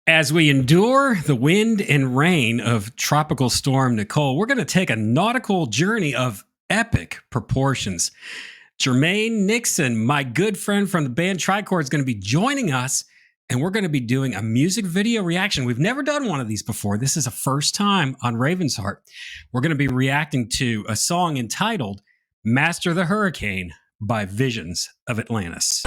As we endure the wind and rain of Tropical Storm Nicole, we're going to take a nautical journey of epic proportions. Jermaine Nixon, my good friend from the band Tricord, is going to be joining us, and we're going to be doing a music video reaction. We've never done one of these before. This is a first time on Raven's Heart. We're going to be reacting to a song entitled Master the Hurricane by Visions of Atlantis.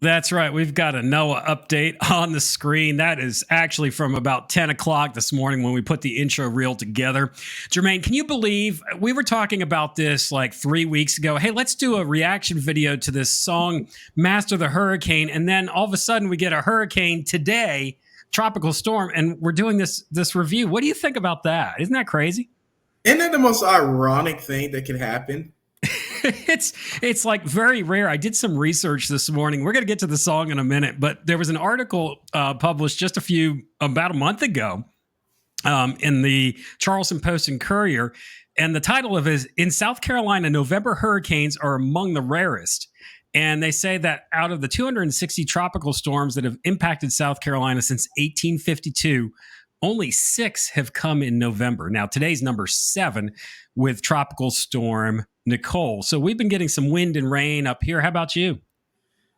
That's right. We've got a Noah update on the screen. That is actually from about 10 o'clock this morning when we put the intro reel together. Jermaine, can you believe we were talking about this like 3 weeks ago? Hey, let's do a reaction video to this song, Master the Hurricane. And then all of a sudden we get a hurricane today, tropical storm, and we're doing this review. What do you think about that? Isn't that crazy? Isn't that the most ironic thing that can happen? It's like very rare. I did some research this morning. We're going to get to the song in a minute, but there was an article published just about a month ago in the Charleston Post and Courier, and the title of it is, "In South Carolina, November hurricanes are among the rarest." And they say that out of the 260 tropical storms that have impacted South Carolina since 1852, only 6 have come in November. Now, today's number 7 with Tropical Storm Nicole. So we've been getting some wind and rain up here. How about you?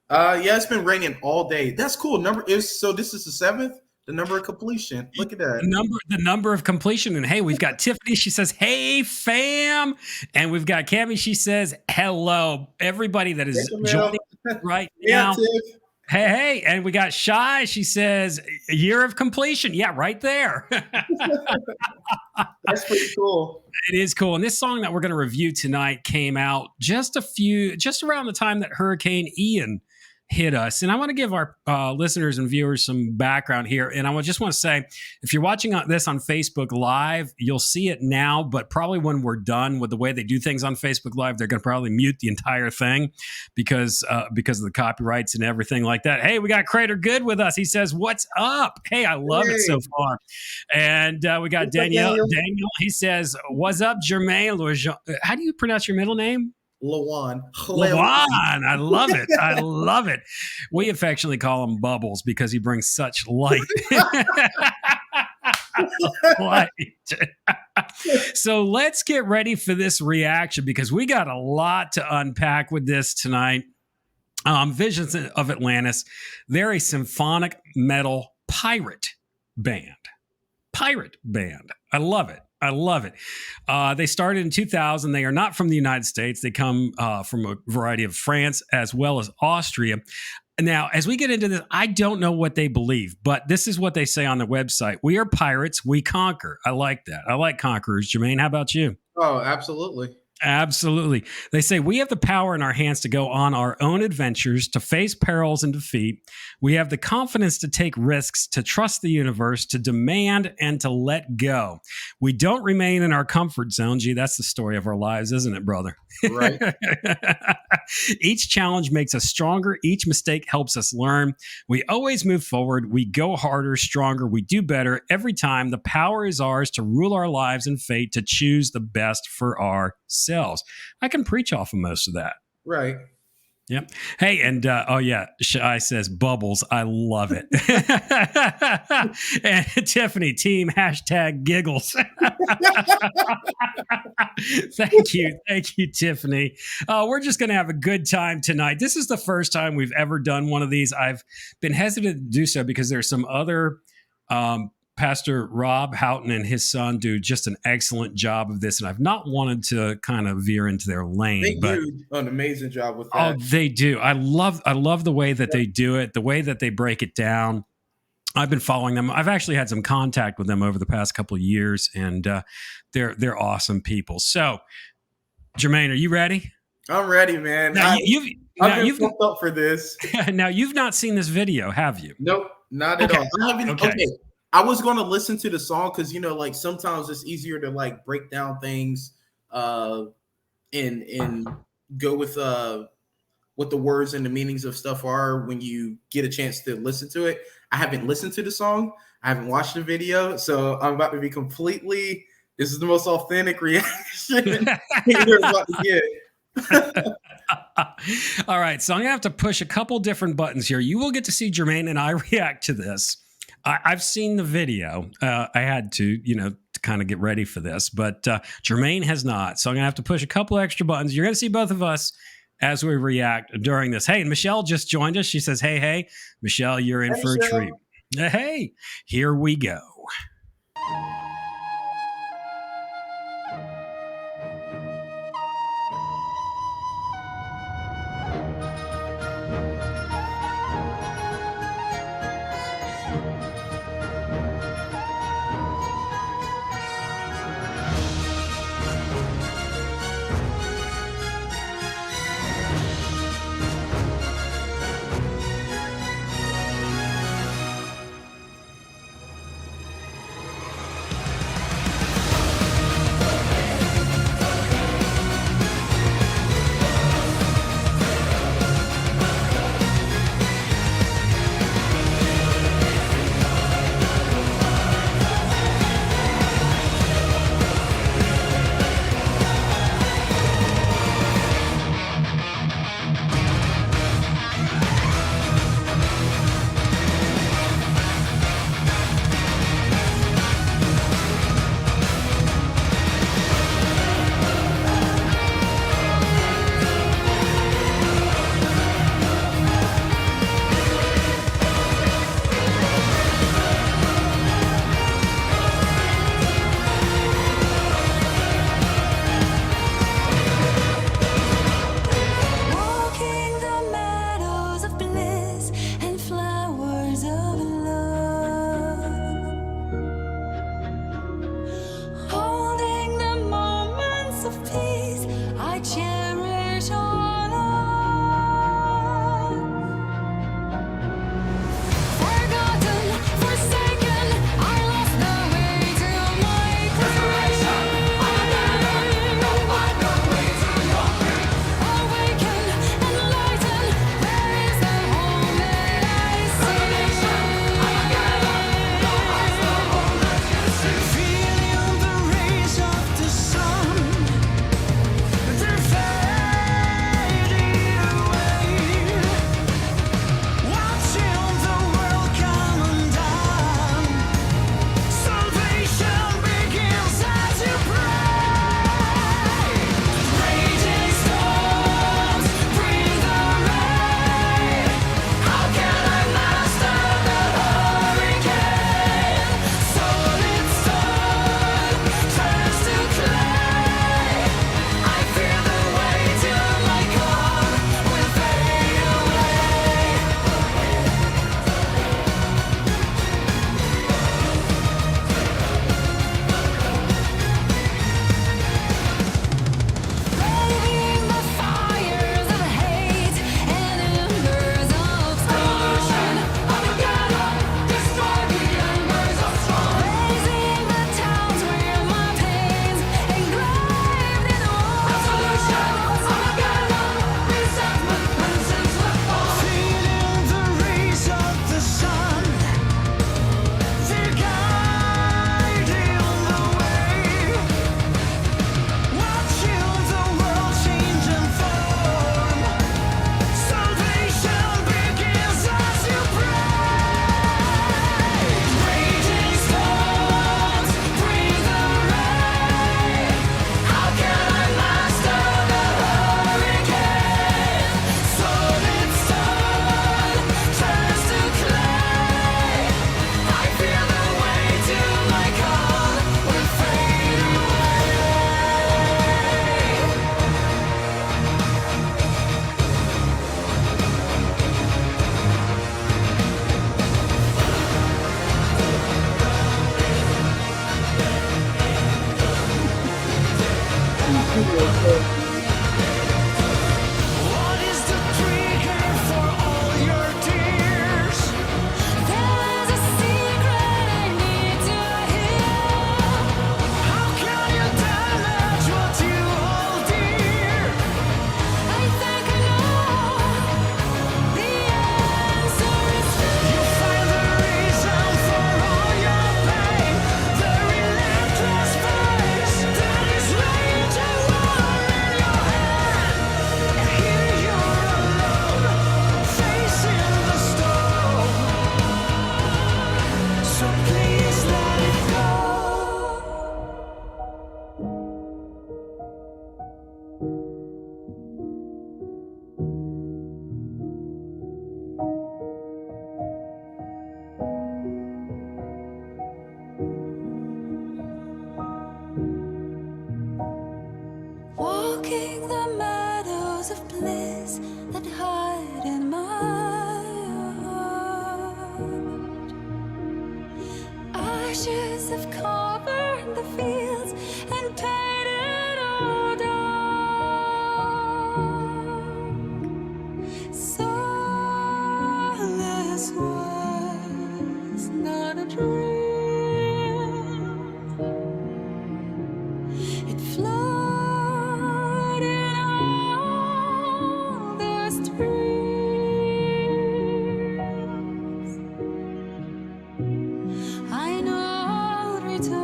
Yeah, it's been raining all day. That's cool. So this is the 7th, the number of completion. Look at that. The number of completion. And hey, we've got Tiffany. She says, "Hey, fam." And we've got Cammie. She says, "Hello." Everybody that is joining right now. Tiff. Hey. And we got Shy. She says, "Year of completion." Yeah, right there. That's pretty cool. It is cool. And this song that we're going to review tonight came out just around the time that Hurricane Ian hit us. And I want to give our listeners and viewers some background here. And I just want to say, if you're watching this on Facebook Live, you'll see it now, but probably when we're done with the way they do things on Facebook Live, they're going to probably mute the entire thing because of the copyrights and everything like that. Hey, we got Crater Good with us. He says, "What's up?" Hey, I love it so far. And we got Danielle. Daniel, he says, "What's up, Jermaine?" How do you pronounce your middle name? Lawan. I love it. I love it. We affectionately call him Bubbles because he brings such light. So let's get ready for this reaction because we got a lot to unpack with this tonight. Visions of Atlantis. They're a symphonic metal pirate band. I love it. They started in 2000. They are not from the United States. They come from a variety of France as well as Austria. Now, as we get into this, I don't know what they believe, but this is what they say on their website. "We are pirates. We conquer." I like that. I like conquerors. Jermaine, how about you? Oh, absolutely. Absolutely. They say, "We have the power in our hands to go on our own adventures, to face perils and defeat. We have the confidence to take risks, to trust the universe, to demand and to let go. We don't remain in our comfort zone." Gee, that's the story of our lives, isn't it, brother? Right. "Each challenge makes us stronger. Each mistake helps us learn. We always move forward. We go harder, stronger. We do better every time. The power is ours to rule our lives and fate, to choose the best for ourselves." I can preach off of most of that. Right. Yep. Hey, and Shy says Bubbles. I love it. And Tiffany, team #giggles. Thank you, Tiffany. We're just going to have a good time tonight. This is the first time we've ever done one of these. I've been hesitant to do so because there's some other Pastor Rob Houghton and his son do just an excellent job of this, and I've not wanted to kind of veer into their lane. They do an amazing job with that. Oh, they do. I love the way that they do it, the way that they break it down. I've been following them. I've actually had some contact with them over the past couple of years, and they're awesome people. So, Jermaine, are you ready? I'm ready, man. Now, I've been pumped up for this. Now, you've not seen this video, have you? Nope, not at all. I haven't. Okay. I was going to listen to the song because like sometimes it's easier to like break down things, and go with what the words and the meanings of stuff are when you get a chance to listen to it. I haven't listened to the song. I haven't watched the video, so I'm about to be completely. This is the most authentic reaction you're about to get. All right, so I'm gonna have to push a couple different buttons here. You will get to see Jermaine and I react to this. I've seen the video. I had to, to kind of get ready for this, but Jermaine has not. So I'm gonna have to push a couple extra buttons. You're gonna see both of us as we react during this. Hey, and Michelle just joined us. She says, hey, Michelle, you're in for a treat. Hey, here we go. Ashes have covered the fields and painted all dark. So this was not a dream. It flowed in all the streams. I know I'll return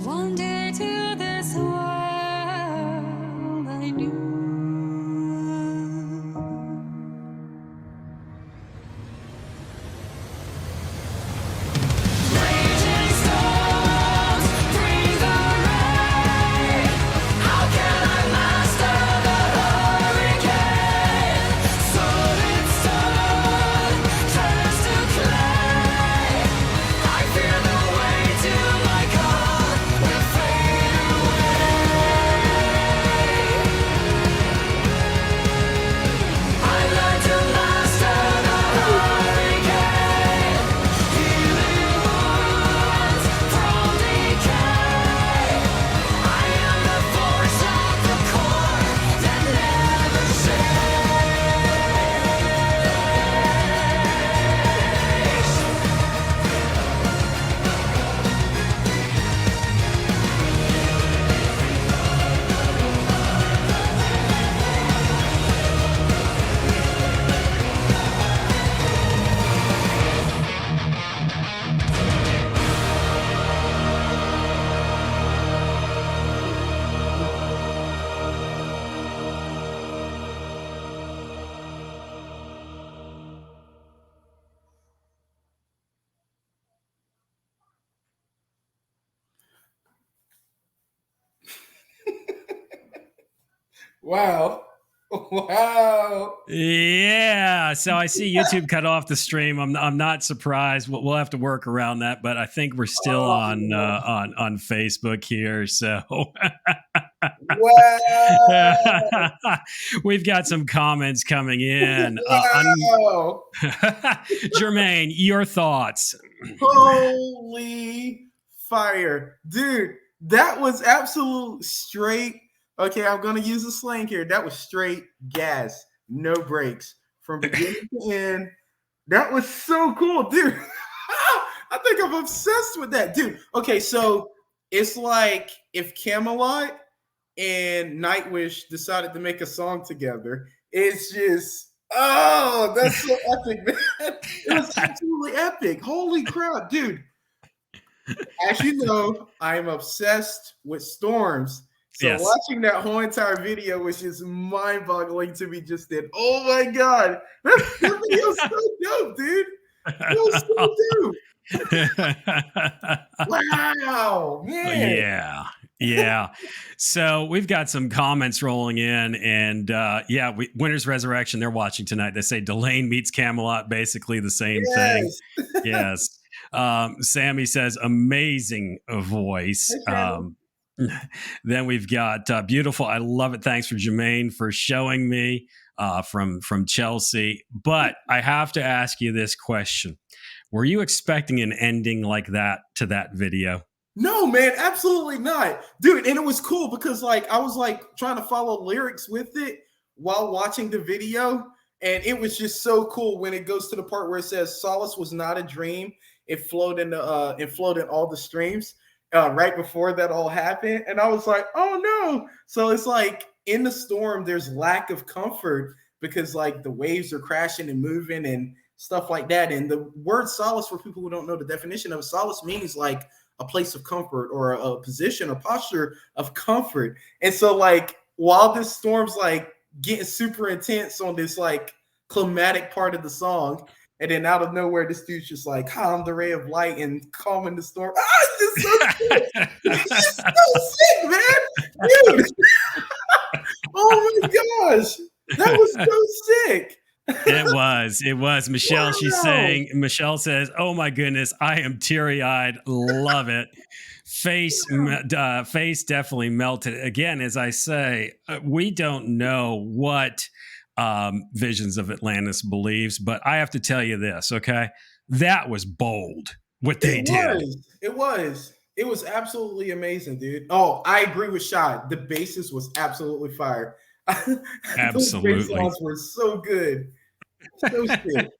one day to this world I knew. Raging storms bring the rain. How can I master the hurricane? Solid stone turns to clay. I fear the way to my call will fade away. I learned to master the hurricane, healing wounds from decay. I am the force of the core that never Wow. Wow. Yeah. So I see YouTube cut off the stream. I'm not surprised. We'll have to work around that, but I think we're still on Facebook here. So Wow. we've got some comments coming in. Wow. Jermaine, your thoughts? Holy fire. Dude, that was absolute straight. Okay, I'm going to use a slang here. That was straight gas, no brakes from beginning to end. That was so cool, dude. I think I'm obsessed with that, dude. Okay, so it's like if Camelot and Nightwish decided to make a song together. It's just, oh, that's so epic, man. It was absolutely epic. Holy crap, dude. As you know, I am obsessed with storms. So Yes. watching that whole entire video was just mind-boggling to me just then. Oh my God. That video was so dope, dude. It was so dope. Wow, man. Yeah. So we've got some comments rolling in, and Winter's Resurrection, they're watching tonight. They say Delane meets Camelot, basically the same thing. Yes. Sammy says amazing voice. Then we've got beautiful. I love it. Thanks for Jermaine for showing me from Chelsea. But I have to ask you this question. Were you expecting an ending like that to that video? No, man, absolutely not. Dude, and it was cool because like I was like trying to follow lyrics with it while watching the video. And it was just so cool when it goes to the part where it says solace was not a dream. It flowed in all the streams right before that all happened. And I was like, oh no. So it's like in the storm, there's lack of comfort because like the waves are crashing and moving and stuff like that. And the word solace, for people who don't know the definition of solace, means like a place of comfort or a position or posture of comfort. And so like while this storm's like getting super intense on this like climatic part of the song, and then out of nowhere, this dude's just like, I'm the ray of light and calming the storm. It's just so cool. It's just so sick, man. Dude. Oh my gosh. That was so sick. It was. Michelle, wow. Michelle says, oh my goodness, I am teary-eyed. Love it. Face definitely melted. Again, as I say, we don't know what Visions of Atlantis believes, but I have to tell you this, okay? that was bold what they did. It was absolutely amazing, dude. Oh, I agree with Shad. The basis was absolutely fire. Those bass Absolutely. lines were so good. So good.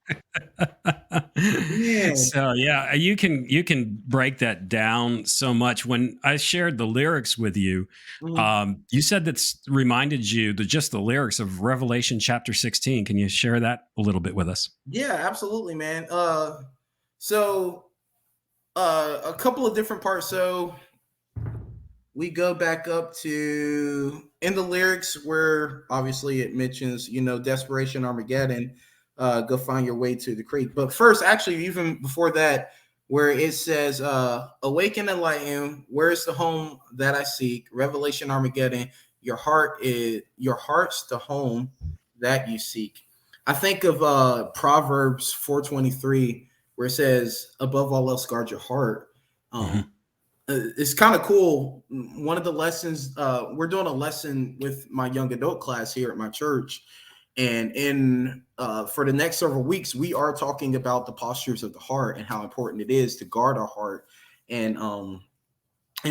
Man. So yeah, you can break that down so much. When I shared the lyrics with you, you said that reminded you just the lyrics of Revelation chapter 16. Can you share that a little bit with us? Yeah, absolutely, man. So a couple of different parts. So we go back up to in the lyrics where obviously it mentions, desperation, Armageddon, go find your way to the creek. But first, actually, even before that, where it says, awaken and lighten, where is the home that I seek? Revelation, Armageddon, your heart's the home that you seek. I think of Proverbs 4:23, where it says, above all else, guard your heart. It's kind of cool. One of the lessons, we're doing a lesson with my young adult class here at my church. And in for the next several weeks, we are talking about the postures of the heart and how important it is to guard our heart and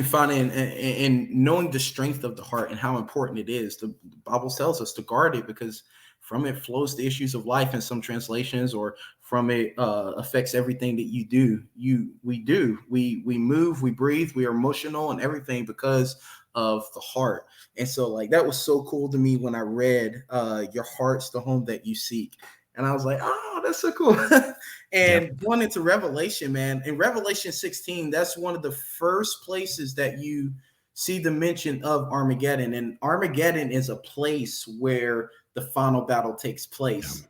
finding and knowing the strength of the heart and how important it is. The Bible tells us to guard it because from it flows the issues of life in some translations, or from it affects everything that you do. We move, we breathe, we are emotional and everything because of the heart. And so like that was so cool to me when I read your heart's the home that you seek. And I was like, oh, that's so cool. And going into Revelation, man, in Revelation 16, that's one of the first places that you see the mention of Armageddon. And Armageddon is a place where the final battle takes place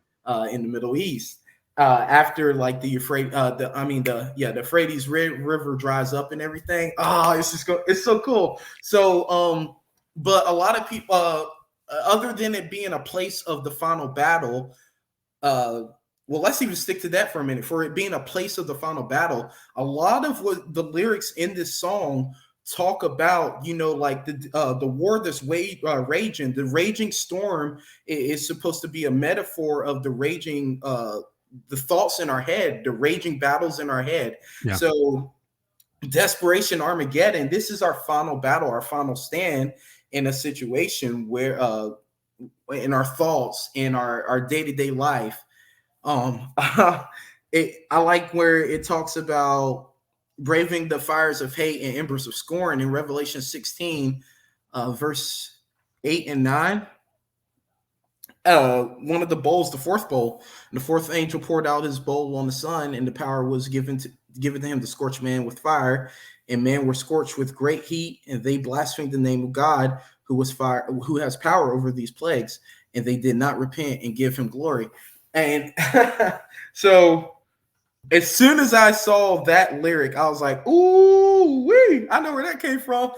in the Middle East. After like the Euphrates River dries up and everything. Oh, it's so cool. So, but a lot of people, other than it being a place of the final battle, well, let's even stick to that for a minute. For it being a place of the final battle, a lot of what the lyrics in this song talk about, like the war that's raging. The raging storm is supposed to be a metaphor of the raging, the thoughts in our head, the raging battles in our head. Yeah. So desperation, Armageddon, this is our final battle, our final stand in a situation where in our thoughts, in our day-to-day life. I like where it talks about braving the fires of hate and embers of scorn in Revelation 16, verse 8 and 9. One of the bowls, the fourth bowl, and the fourth angel poured out his bowl on the sun, and the power was given to him to scorch man with fire, and men were scorched with great heat, and they blasphemed the name of God, who has power over these plagues, and they did not repent and give him glory. And so as soon as I saw that lyric, I was like, ooh, wee, I know where that came from.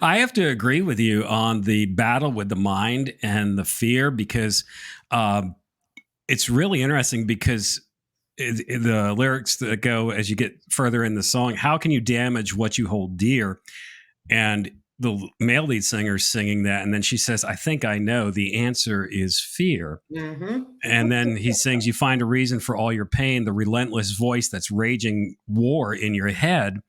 I have to agree with you on the battle with the mind and the fear, because it's really interesting, because the lyrics that go as you get further in the song, how can you damage what you hold dear? And the male lead singer is singing that, and then she says, I think I know the answer is fear. Mm-hmm. And then he sings, you find a reason for all your pain, the relentless voice that's raging war in your head,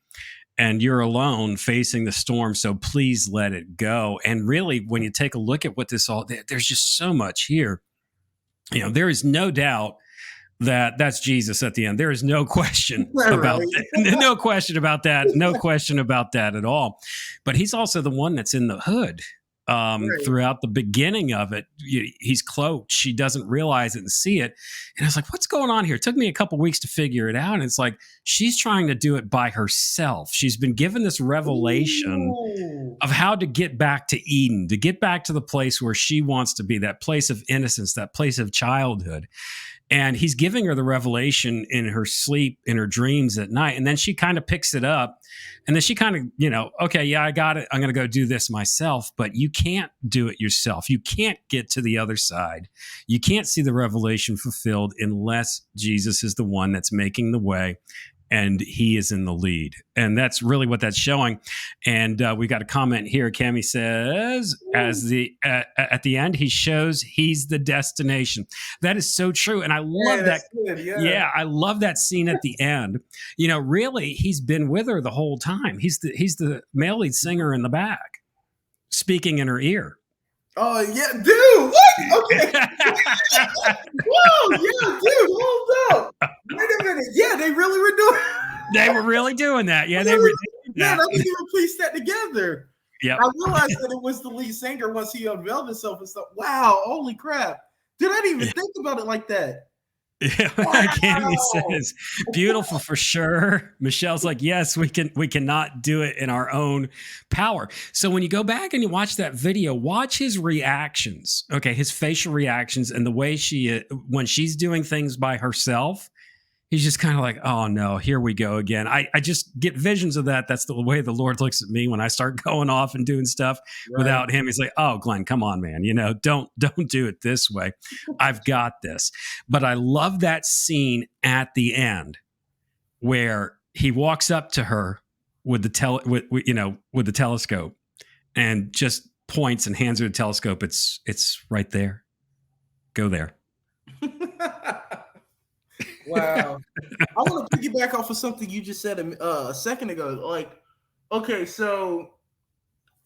and you're alone facing the storm, so please let it go. And really, when you take a look at what there's just so much here. There is no doubt that that's Jesus at the end. There is no question about that. No question about that. No question about that at all. But he's also the one that's in the hood throughout the beginning of it. He's cloaked. She doesn't realize it and see it. And I was like, what's going on here? It took me a couple weeks to figure it out. And it's like, she's trying to do it by herself. She's been given this revelation of how to get back to Eden, to get back to the place where she wants to be, that place of innocence, that place of childhood. And he's giving her the revelation in her sleep, in her dreams at night. And then she kind of picks it up. And then she kind of, okay, yeah, I got it. I'm going to go do this myself. But you can't do it yourself. You can't get to the other side. You can't see the revelation fulfilled unless Jesus is the one that's making the way. and he is in the lead. And that's really what that's showing. And we got a comment here. Cami says, at the end, he shows he's the destination. That is so true. And I love that. Good, yeah, I love that scene at the end. You know, really, he's been with her the whole time. He's the male lead singer in the back, speaking in her ear. Oh yeah, dude. What? Okay. Whoa, yeah, dude. Hold up. Wait a minute. Yeah, they really were doing. They were really doing that. Yeah, they Yeah, were. I didn't even piece that together. Yeah, I realized that it was the lead singer once he unveiled himself and stuff. Wow, holy crap. Dude, I didn't even think about it like that. Yeah, Wow. Cammy says, beautiful for sure. Michelle's like, yes, we cannot do it in our own power. So when you go back and you watch that video, watch his reactions, okay, his facial reactions and the way when she's doing things by herself, he's just kind of like, oh no, here we go again. I just get visions of that. That's the way the Lord looks at me when I start going off and doing stuff without him. He's like, oh, Glenn, come on, man. You know, don't do it this way. I've got this. But I love that scene at the end where he walks up to her with the telescope and just points and hands her the telescope. It's right there. Go there. Wow. I want to piggyback off of something you just said a second ago. Like, okay, so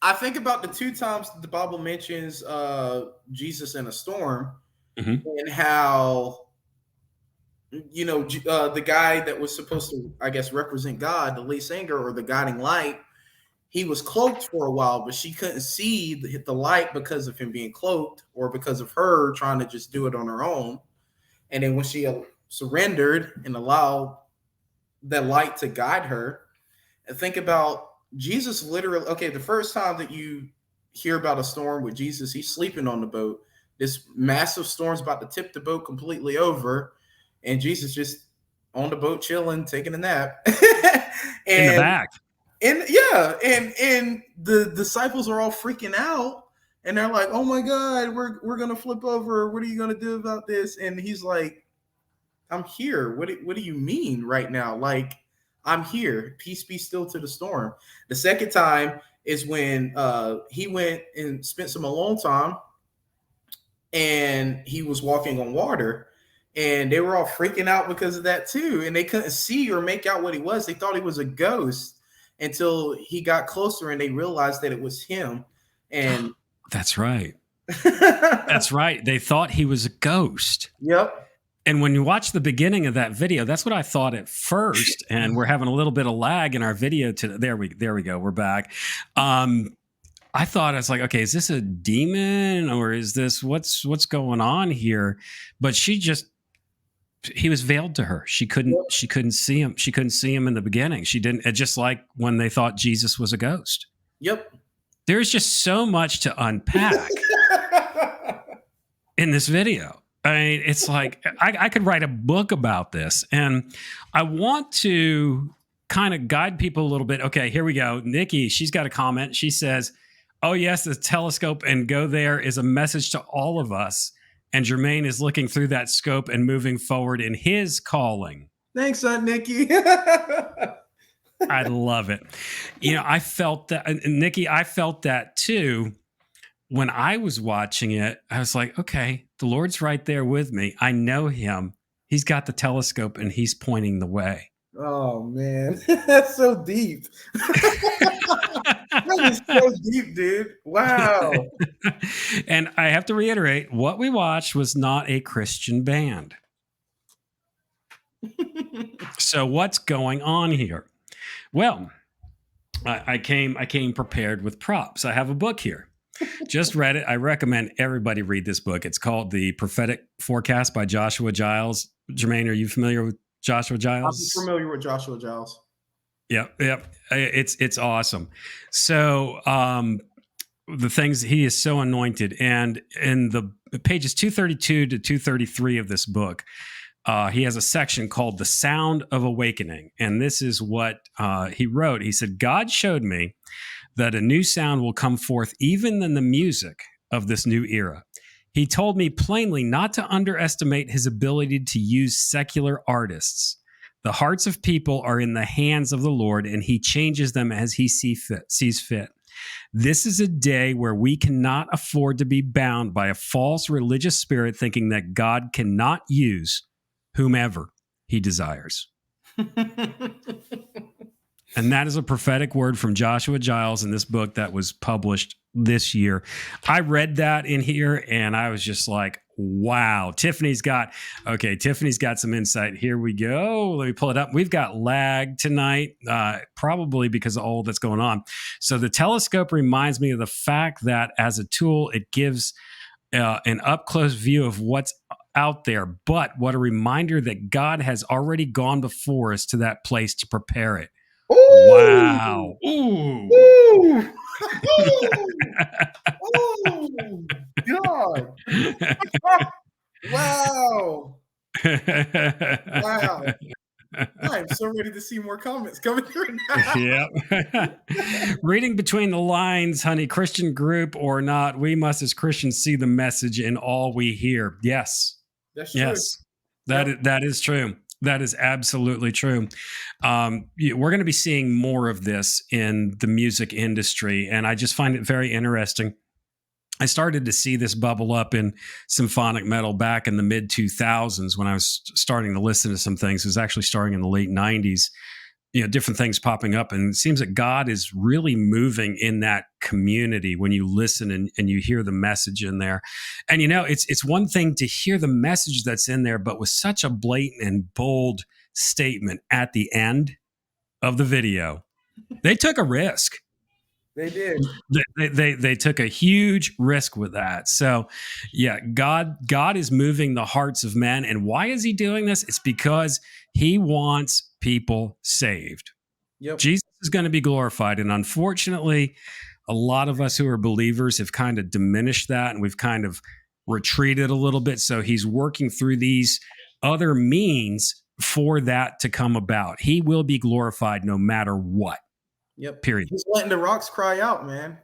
I think about the 2 times the Bible mentions Jesus in a storm, and how, you know, the guy that was supposed to, I guess, represent God, the lead singer or the guiding light, he was cloaked for a while, but she couldn't see the light because of him being cloaked or because of her trying to just do it on her own. And then when she surrendered and allowed that light to guide her, and think about Jesus literally, okay, the first time that you hear about a storm with Jesus, he's sleeping on the boat. This massive storm's about to tip the boat completely over, and Jesus just on the boat chilling, taking a nap. In the back. And the disciples are all freaking out, and they're like, oh my God, we're gonna flip over. What are you gonna do about this? And he's like, I'm here. What do you mean right now? Like, I'm here. Peace be still to the storm. The second time is when he went and spent some alone time, and he was walking on water, and they were all freaking out because of that too. And they couldn't see or make out what he was. They thought he was a ghost until he got closer and they realized that it was him. And that's right. That's right. They thought he was a ghost. Yep. And when you watch the beginning of that video, that's what I thought at first. And we're having a little bit of lag in our video. There we go. We're back. I thought, I was like, okay, is this a demon or is this what's going on here? But he was veiled to her. She couldn't see him. She couldn't see him in the beginning. She didn't. Just like when they thought Jesus was a ghost. Yep. There's just so much to unpack in this video. I mean, it's like I could write a book about this, and I want to kind of guide people a little bit. Okay, here we go. Nikki, she's got a comment. She says, "Oh yes, the telescope and go there is a message to all of us." And Jermaine is looking through that scope and moving forward in his calling. Thanks, Aunt Nikki. I love it. You know, I felt that, and Nikki, I felt that too. When I was watching it, I was like, okay, the Lord's right there with me. I know him. He's got the telescope and he's pointing the way. Oh, man. That's so deep. That is so deep, dude. Wow. And I have to reiterate, what we watched was not a Christian band. So what's going on here? Well, I came prepared with props. I have a book here. Just read it. I recommend everybody read this book. It's called The Prophetic Forecast by Joshua Giles. Jermaine, are you familiar with Joshua Giles? I'm familiar with Joshua Giles. Yep. It's awesome. So the things, he is so anointed. And in the pages 232 to 233 of this book, he has a section called The Sound of Awakening. And this is what he wrote. He said, God showed me that a new sound will come forth even in the music of this new era. He told me plainly not to underestimate his ability to use secular artists. The hearts of people are in the hands of the Lord, and he changes them as he sees fit. This is a day where we cannot afford to be bound by a false religious spirit thinking that God cannot use whomever he desires. And that is a prophetic word from Joshua Giles in this book that was published this year. I read that in here and I was just like, wow. Tiffany's got some insight. Here we go. Let me pull it up. We've got lag tonight, probably because of all that's going on. So the telescope reminds me of the fact that as a tool, it gives an up-close view of what's out there. But what a reminder that God has already gone before us to that place to prepare it. Ooh. Wow. Ooh. Ooh. Oh, God. Wow. Wow. I'm so ready to see more comments coming through now. Yep. Reading between the lines, honey, Christian group or not, we must as Christians see the message in all we hear. Yes. That's true. Yes. That is true. That is absolutely true. We're going to be seeing more of this in the music industry, and I just find it very interesting. I started to see this bubble up in symphonic metal back in the mid 2000s when I was starting to listen to some things. It was actually starting in the late 90s. Different things popping up, and it seems that God is really moving in that community when you listen and you hear the message in there. And it's one thing to hear the message that's in there, but with such a blatant and bold statement at the end of the video, they took a risk. They did. They took a huge risk with that. So, yeah, God is moving the hearts of men, and why is he doing this? It's because he wants people saved. Yep. Jesus is going to be glorified, and unfortunately, a lot of us who are believers have kind of diminished that, and we've kind of retreated a little bit. So he's working through these other means for that to come about. He will be glorified no matter what. Yep. Period. He's letting the rocks cry out, man.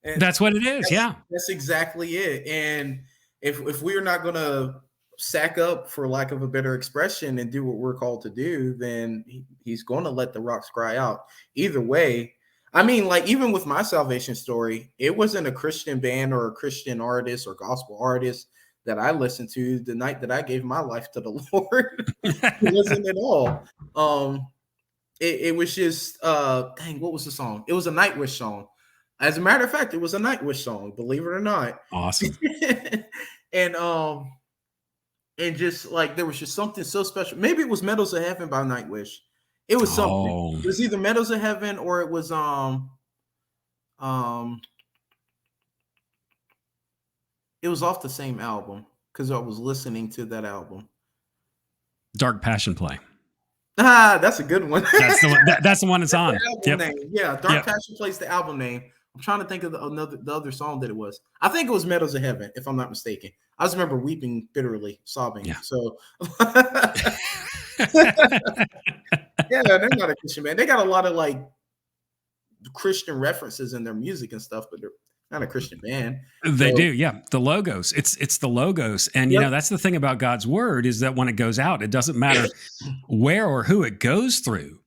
And that's what it is. Yeah. That's exactly it. And if we're not going to sack up, for lack of a better expression, and do what we're called to do, then he's going to let the rocks cry out. Either way, I mean, like even with my salvation story, it wasn't a Christian band or a Christian artist or gospel artist that I listened to the night that I gave my life to the Lord. It wasn't at all. It was just what was the song? It was a Nightwish song. As a matter of fact, it was a Nightwish song, believe it or not. Awesome. And just like there was just something so special. Maybe it was Meadows of Heaven by Nightwish. It was something. Oh. It was either Meadows of Heaven or it was it was off the same album because I was listening to that album. Dark Passion Play. That's a good one. That's the one. That's the one it's on. Yep. Name. Yeah, Dark Passion Play's the album name. I'm trying to think of the other song that it was. I think it was Meadows of Heaven, if I'm not mistaken. I just remember weeping bitterly, sobbing. Yeah. So, yeah, they're not a Christian band. They got a lot of like Christian references in their music and stuff, but they're not a Christian band. They do, yeah. The logos. It's the logos. And that's the thing about God's word is that when it goes out, it doesn't matter where or who it goes through.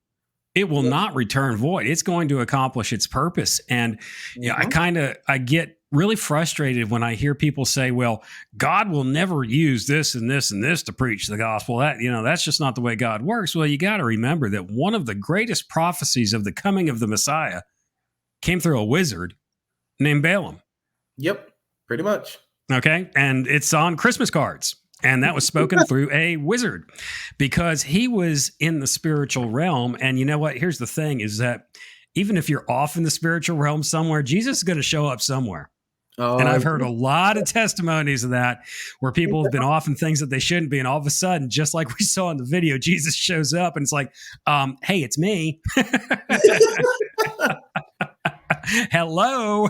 It will not return void. It's going to accomplish its purpose. And I get really frustrated when I hear people say, well, God will never use this and this and this to preach the gospel. That's just not the way God works. Well, you got to remember that one of the greatest prophecies of the coming of the Messiah came through a wizard named Balaam. Yep, pretty much. Okay. And it's on Christmas cards. And that was spoken through a wizard because he was in the spiritual realm. And you know what? Here's the thing is that even if you're off in the spiritual realm somewhere, Jesus is going to show up somewhere. Oh, and I've heard a lot of testimonies of that where people have been off in things that they shouldn't be. And all of a sudden, just like we saw in the video, Jesus shows up and it's like, hey, it's me. Hello.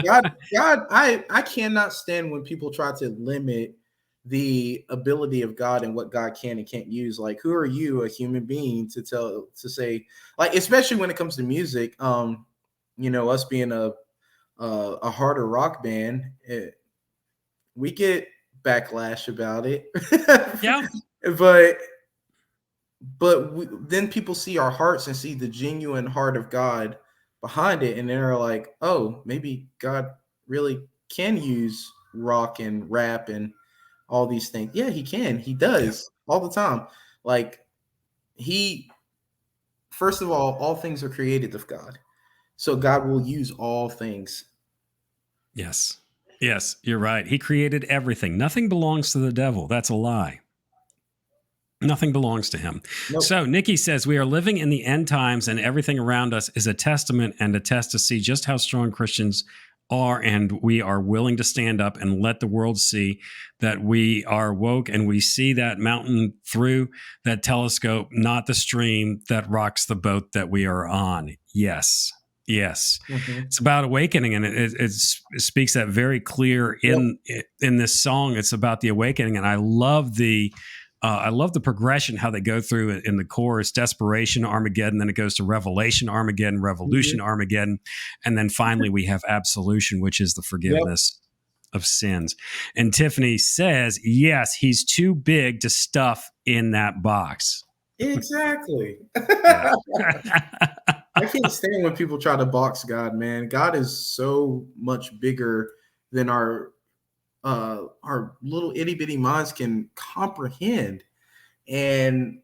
God, I cannot stand when people try to limit the ability of God and what God can and can't use. Like, who are you, a human being, to say, like, especially when it comes to music, us being a harder rock band, we get backlash about it. Yeah. But but then people see our hearts and see the genuine heart of God behind it, and they're like, oh, maybe God really can use rock and rap and all these things. Yeah, he can. He Yeah. does all the time. Like, he, first of all things are created of God. So God will use all things. Yes. Yes, you're right. He created everything. Nothing belongs to the devil. That's a lie. Nothing belongs to him. Nope. So Nikki says we are living in the end times, and everything around us is a testament and a test to see just how strong Christians are, and we are willing to stand up and let the world see that we are woke, and we see that mountain through that telescope, not the stream that rocks the boat that we are on. Yes. Yes, it's about awakening, and it speaks that very clear in this song. It's about the awakening, and I love the progression, how they go through it in the chorus: desperation, Armageddon, then it goes to revelation, Armageddon, revolution, Armageddon, and then finally we have absolution, which is the forgiveness of sins. And Tiffany says, yes, he's too big to stuff in that box. Exactly. Yeah. I can't stand when people try to box God, man. God is so much bigger than our little itty bitty minds can comprehend. And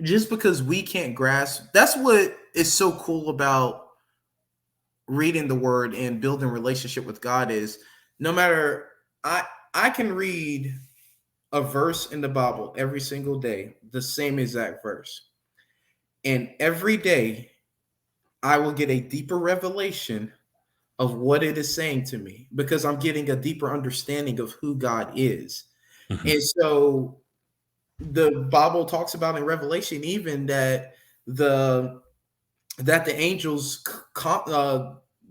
just because we can't grasp, that's what is so cool about reading the word and building relationship with God is no matter I can read a verse in the Bible every single day, the same exact verse. And every day I will get a deeper revelation of what it is saying to me because I'm getting a deeper understanding of who God is. Mhm. And so the Bible talks about in Revelation even that the angels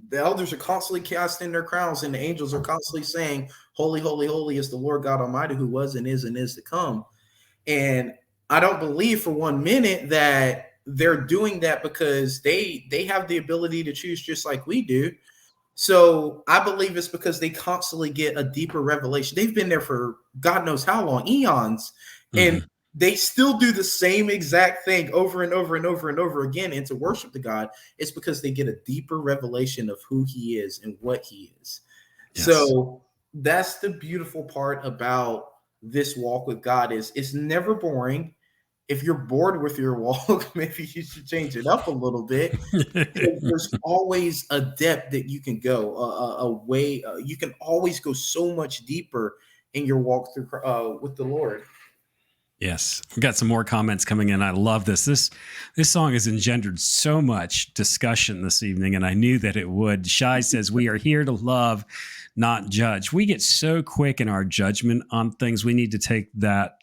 the elders are constantly casting their crowns and the angels are constantly saying, holy, holy, holy is the Lord God Almighty who was and is to come. And I don't believe for 1 minute that they're doing that because they have the ability to choose just like we do. So I believe it's because they constantly get a deeper revelation. They've been there for God knows how long, eons, and Mhm. they still do the same exact thing over and over and over and over again. And to worship the God, it's because they get a deeper revelation of who He is and what He is. Yes. So that's the beautiful part about this walk with God is it's never boring. If you're bored with your walk, maybe you should change it up a little bit. There's always a depth that you can go, a way you can always go so much deeper in your walk through with the Lord. Yes, we've got some more comments coming in. I love this. This song has engendered so much discussion this evening, and I knew that it would. Shai says, we are here to love, not judge. We get so quick in our judgment on things. We need to take that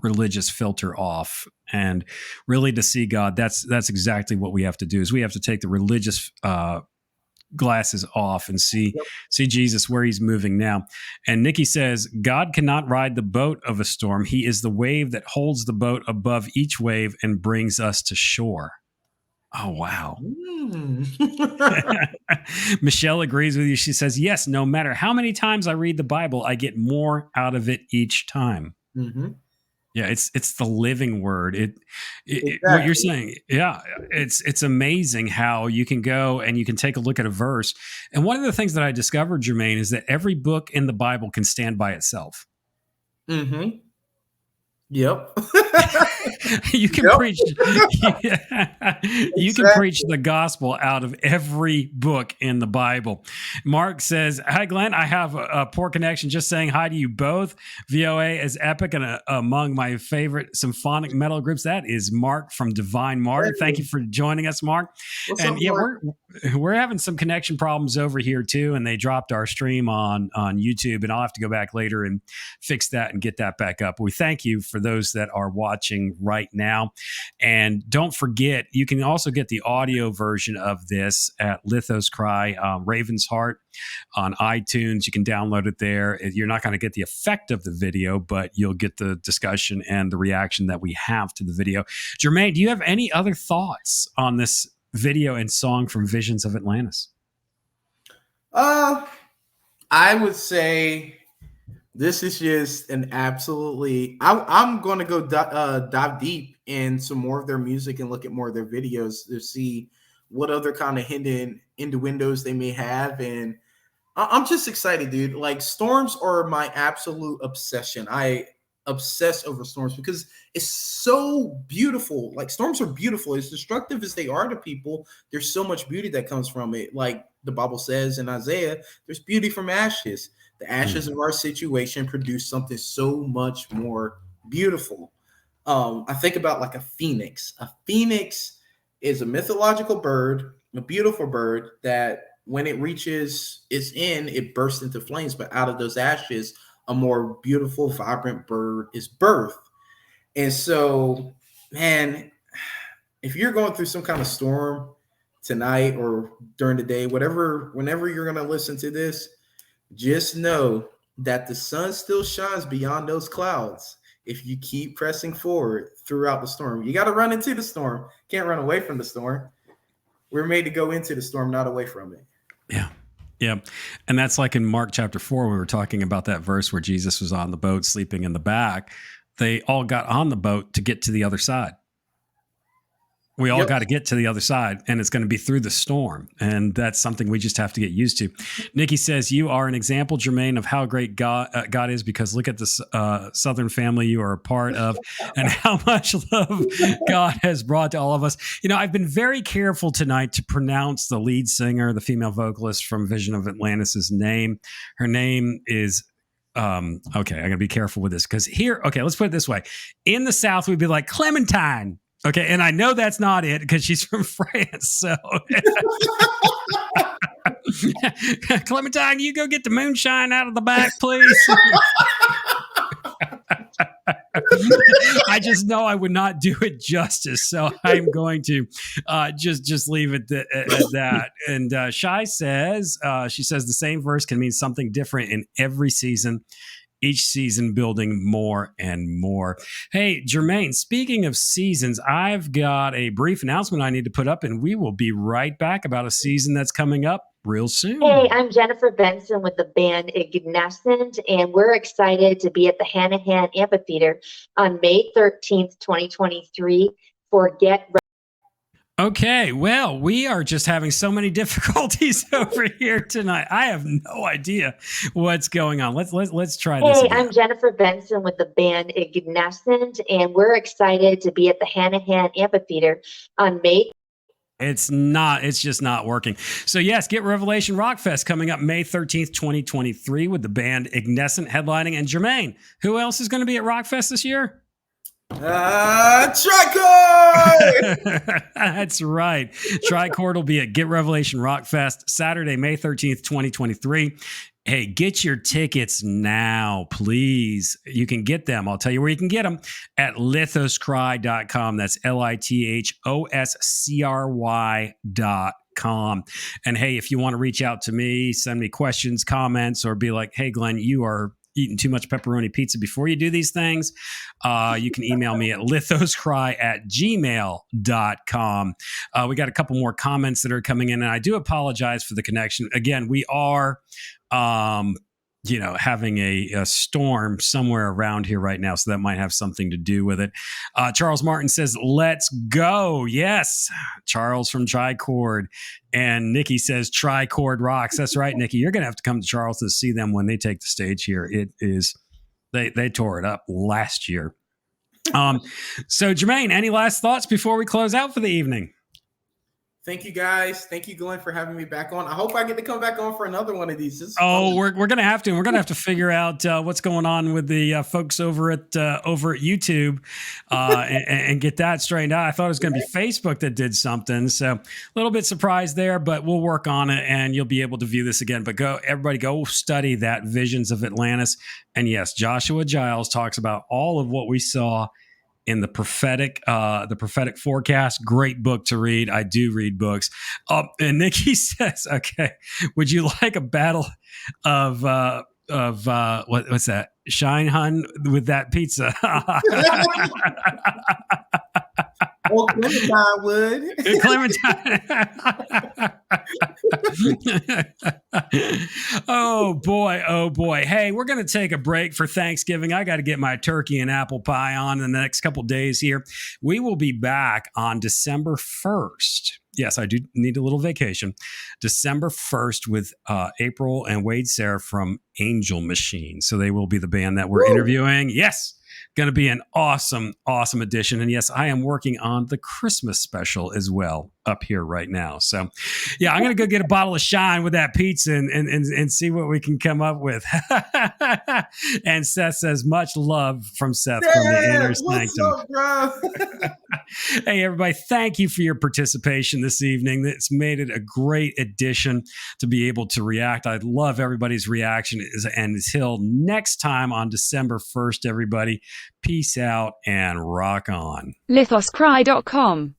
religious filter off, and really to see God. That's exactly what we have to do. Is we have to take the religious glasses off and see Jesus where he's moving now. And Nikki says, God cannot ride the boat of a storm. He is the wave that holds the boat above each wave and brings us to shore. Oh, wow. Michelle agrees with you. She says, yes, no matter how many times I read the Bible, I get more out of it each time. Mm-hmm. Yeah, it's the living word. Exactly. What you're saying, yeah, it's amazing how you can go and you can take a look at a verse. And one of the things that I discovered, Jermaine, is that every book in the Bible can stand by itself. Mm-hmm. Yep. You can preach. You can preach the gospel out of every book in the Bible. Mark says, "Hi, Glenn. I have a poor connection. Just saying hi to you both. VOA is epic and among my favorite symphonic metal groups." That is Mark from Divine Mark. Thank you for joining us, Mark. What's and up, yeah, Mark? we're having some connection problems over here too, and they dropped our stream on YouTube, and I'll have to go back later and fix that and get that back up. We thank you for those that are watching right now. And don't forget, you can also get the audio version of this at Lithoscry, Raven's Heart on iTunes. You can download it there. You're not going to get the effect of the video, but you'll get the discussion and the reaction that we have to the video. Jermaine, do you have any other thoughts on this video and song from Visions of Atlantis? I would say This is just an absolutely. I'm going to go dive deep in some more of their music and look at more of their videos to see what other kind of hidden innuendos they may have. And I'm just excited, dude. Like storms are my absolute obsession. I obsess over storms because it's so beautiful. Like storms are beautiful. As destructive as they are to people, there's so much beauty that comes from it. Like the Bible says in Isaiah, there's beauty from ashes. The ashes of our situation produce something so much more beautiful. I think about like a phoenix. A phoenix is a mythological bird, a beautiful bird that when it reaches its end, it bursts into flames. But out of those ashes, a more beautiful, vibrant bird is birthed. And so, man, if you're going through some kind of storm tonight or during the day, whatever, whenever you're going to listen to this, just know that the sun still shines beyond those clouds if you keep pressing forward throughout the storm. You got to run into the storm. Can't run away from the storm. We're made to go into the storm, not away from it. Yeah. Yeah. And that's like in Mark chapter 4, we were talking about that verse where Jesus was on the boat sleeping in the back. They all got on the boat to get to the other side. We all got to get to the other side, and it's going to be through the storm. And that's something we just have to get used to. Nikki says, you are an example, Jermaine, of how great God is, because look at this Southern family you are a part of and how much love God has brought to all of us. You know, I've been very careful tonight to pronounce the lead singer, the female vocalist from Vision of Atlantis' name. Her name is okay, I gotta be careful with this because here, okay, let's put it this way. In the South, we'd be like Clementine. Okay, and I know that's not it because she's from France. So, Clementine, you go get the moonshine out of the back, please. I just know I would not do it justice, so I'm going to just leave it at that. And Shai says, she says the same verse can mean something different in every season. Each season building more and more. Hey, Jermaine, speaking of seasons, I've got a brief announcement I need to put up, and we will be right back about a season that's coming up real soon. Hey, I'm Jennifer Benson with the band Ignescent, and we're excited to be at the Hanahan Amphitheater on May 13th, 2023 for Get Okay, well, we are just having so many difficulties over here tonight. I have no idea what's going on. Let's try this Hey, again. I'm Jennifer Benson with the band Ignescent, and we're excited to be at the Hanahan Amphitheater on May. It's just not working. So yes, Get Revelation Rockfest coming up May 13th, 2023 with the band Ignescent headlining. And Jermaine, who else is going to be at Rockfest this year? Tricord! That's right. Tricord will be at Get Revelation Rockfest Saturday, May 13th, 2023. Hey, get your tickets now, please. You can get them. I'll tell you where you can get them at lithoscry.com. That's lithoscry.com. And hey, if you want to reach out to me, send me questions, comments, or be like, hey, Glenn, you are eating too much pepperoni pizza before you do these things, you can email me at lithoscry@gmail.com. We got a couple more comments that are coming in, and I do apologize for the connection. Again, we are having a storm somewhere around here right now, so that might have something to do with it. Charles Martin says, let's go. Yes, Charles from Tricord. And Nikki says, Tricord rocks. That's right, Nikki. You're going to have to come to Charles to see them when they take the stage here. It is, they tore it up last year. So, Jermaine, any last thoughts before we close out for the evening? Thank you, guys. Thank you, Glenn, for having me back on. I hope I get to come back on for another one of these. We're going to have to. We're going to have to figure out what's going on with the folks over at YouTube and get that straightened out. I thought it was going to be Facebook that did something. So a little bit surprised there, but we'll work on it and you'll be able to view this again. But everybody go study that Visions of Atlantis. And yes, Joshua Giles talks about all of what we saw in the prophetic forecast. Great book to read. I do read books. And Nikki says, okay, would you like a battle of what's that? Shine Hun with that pizza. Well, Clementine would. Clementine. Oh boy. Hey, we're going to take a break for Thanksgiving. I got to get my turkey and apple pie on in the next couple days here. We will be back on December 1st. Yes, I do need a little vacation. December 1st with April and Wade Sarah from Angel Machine. So they will be the band that we're interviewing. Yes. Going to be an awesome edition. And yes, I am working on the Christmas special as well up here right now. So yeah, I'm going to go get a bottle of Shine with that pizza and see what we can come up with. And Seth says, much love from Seth from the Inner Sanctum. What's up, bro? Hey, everybody, thank you for your participation this evening. It's made it a great addition to be able to react. I love everybody's reaction. And until next time on December 1st, everybody, peace out and rock on. Lithoscry.com